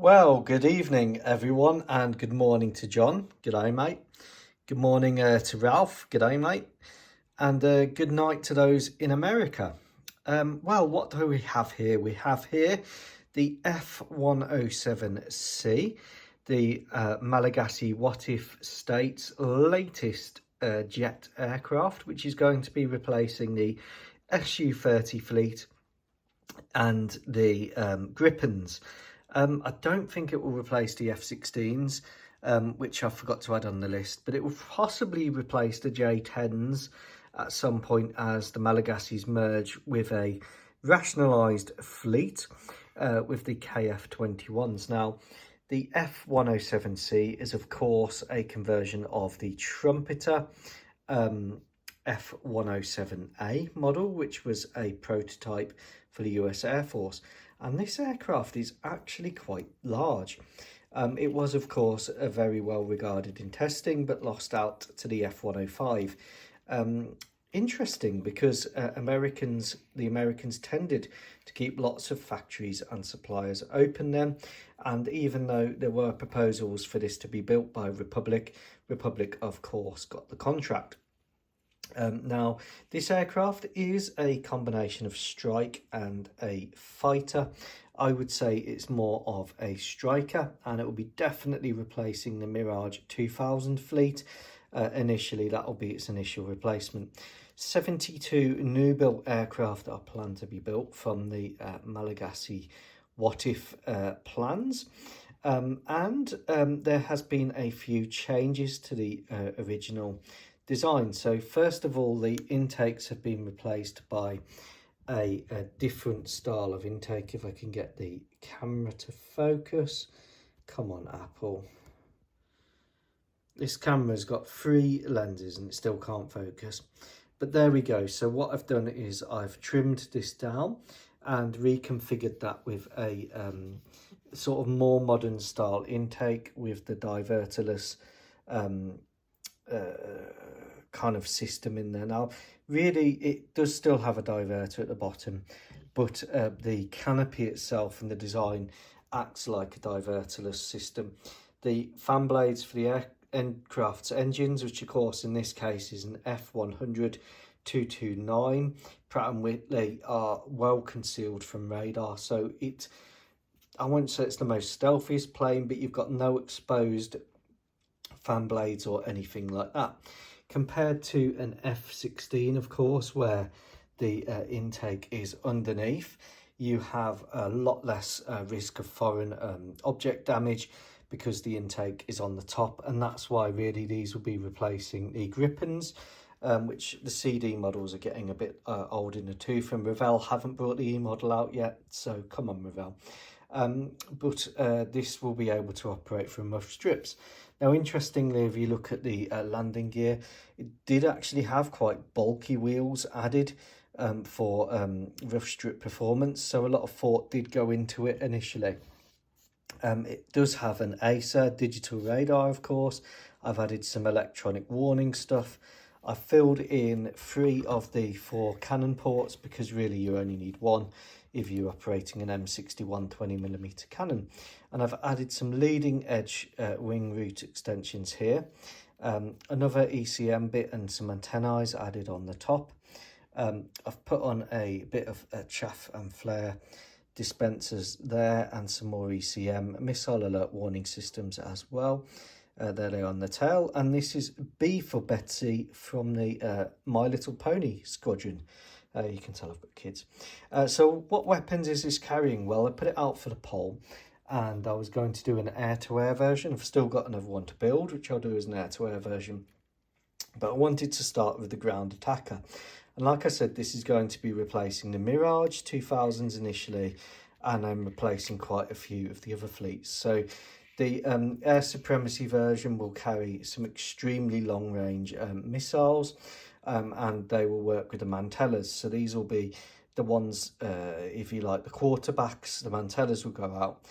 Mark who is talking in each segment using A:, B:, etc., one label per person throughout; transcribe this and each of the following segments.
A: Well, good evening, everyone, and good morning to John. G'day, mate. Good morning to Ralph. G'day, mate. And good night to those in America. Well, what do we have here? We have here the F-107C, the Malagasy What If State's latest jet aircraft, which is going to be replacing the Su-30 fleet and the Gripens. I don't think it will replace the F-16s, which I forgot to add on the list, but it will possibly replace the J-10s at some point as the Malagasys merge with a rationalised fleet with the KF-21s. Now, the F-107C is, of course, a conversion of the Trumpeter F-107A model, which was a prototype for the US Air Force. And this aircraft is actually quite large. It was, of course, very well regarded in testing, but lost out to the F-105. Interesting because the Americans tended to keep lots of factories and suppliers open then. And even though there were proposals for this to be built by Republic, of course, got the contract. Now, this aircraft is a combination of strike and a fighter. I would say it's more of a striker, and it will be definitely replacing the Mirage 2000 fleet. Initially, that will be its initial replacement. 72 new built aircraft are planned to be built from the Malagasy What If plans. There has been a few changes to the original design. So first of all, the intakes have been replaced by a different style of intake. If I can get the camera to focus. Come on, Apple. This camera's got 3 lenses and it still can't focus. But there we go. So what I've done is I've trimmed this down and reconfigured that with a sort of more modern style intake with the diverterless kind of system in there. Now, really, it does still have a diverter at the bottom, but the canopy itself and the design acts like a diverterless system. The fan blades for the aircraft's engines, which of course in this case is an F-100-229 Pratt & Whitney, are well concealed from radar, so I won't say it's the most stealthiest plane, but you've got no exposed fan blades or anything like that, compared to an F-16, of course, where the intake is underneath. You have a lot less risk of foreign object damage because the intake is on the top, and that's why really these will be replacing the Gripens, which the CD models are getting a bit old in the tooth, and Revell haven't brought the E model out yet, so come on, Revell. But this will be able to operate from rough strips. Now, interestingly, if you look at the landing gear, it did actually have quite bulky wheels added for rough strip performance, so a lot of thought did go into it initially. It does have an ASA digital radar, of course. I've added some electronic warning stuff. I filled in 3 of the 4 cannon ports because really you only need 1 if you're operating an M61 20mm cannon. And I've added some leading edge wing root extensions here. Another ECM bit and some antennae added on the top. I've put on a bit of chaff and flare dispensers there and some more ECM missile alert warning systems as well. There they are on the tail, and this is B for Betzee from the My Little Pony squadron. You can tell I've got kids. So what weapons is this carrying? Well, I put it out for the poll, and I was going to do an air-to-air version. I've still got another one to build, which I'll do as an air-to-air version. But I wanted to start with the ground attacker. And like I said, this is going to be replacing the Mirage 2000s initially, and I'm replacing quite a few of the other fleets. So the air supremacy version will carry some extremely long-range missiles, and they will work with the Mantellas. So these will be the ones, if you like, the quarterbacks. The Mantellas will go out.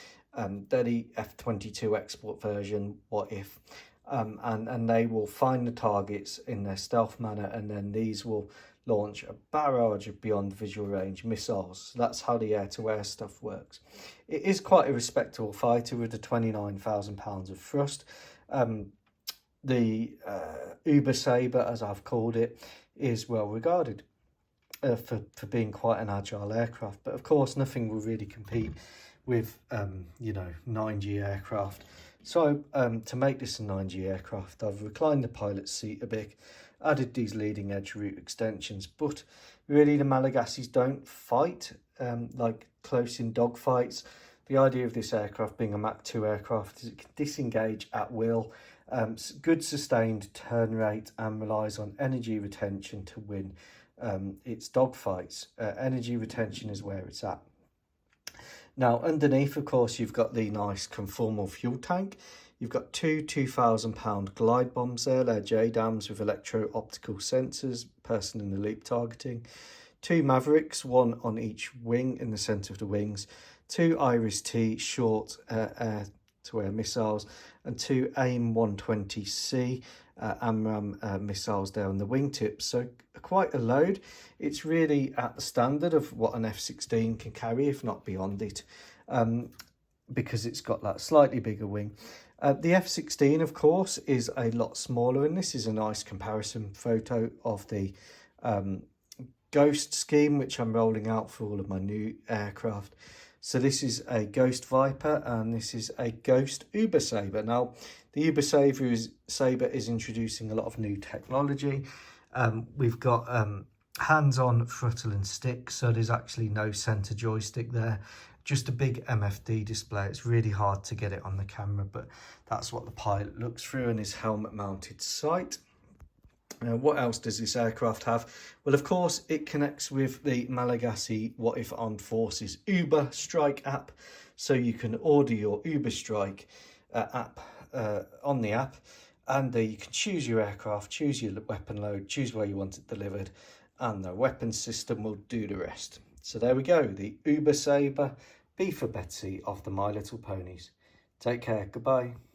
A: They're the F-22 export version, What If. And they will find the targets in their stealth manner, and then these will launch a barrage of beyond visual range missiles. So that's how the air-to-air stuff works. It is quite a respectable fighter with the 29,000 pounds of thrust. The Uber Sabre, as I've called it, is well regarded for being quite an agile aircraft. But of course, nothing will really compete with, 9G aircraft. So to make this a 9G aircraft, I've reclined the pilot's seat a bit, added these leading edge route extensions, but really the Malagasys don't fight like close in dogfights. The idea of this aircraft being a Mach 2 aircraft is it can disengage at will, good sustained turn rate, and relies on energy retention to win its dogfights. Energy retention is where it's at. Now, underneath, of course, you've got the nice conformal fuel tank. You've got two 2,000-pound glide bombs there. They're JDAMs with electro-optical sensors, person-in-the-loop targeting. Two Mavericks, one on each wing in the centre of the wings. Two Iris-T short air-to-air missiles, and two AIM-120C AMRAAM missiles there on the wingtips. So quite a load. It's really at the standard of what an F-16 can carry, if not beyond it, because it's got that slightly bigger wing. The F-16, of course, is a lot smaller, and this is a nice comparison photo of the Ghost scheme, which I'm rolling out for all of my new aircraft. So this is a Ghost Viper, and this is a Ghost Uber Sabre. Now, the Uber Sabre is introducing a lot of new technology. We've got hands-on throttle and stick, so there's actually no centre joystick there. Just a big MFD display. It's really hard to get it on the camera, but that's what the pilot looks through in his helmet-mounted sight. What else does this aircraft have? Well, of course, it connects with the Malagasy What If Armed Forces Uber Strike app. So you can order your Uber Strike app on the app, and you can choose your aircraft, choose your weapon load, choose where you want it delivered, and the weapon system will do the rest. So there we go, the Uber Sabre, B for Betzee of the My Little Ponies. Take care, goodbye.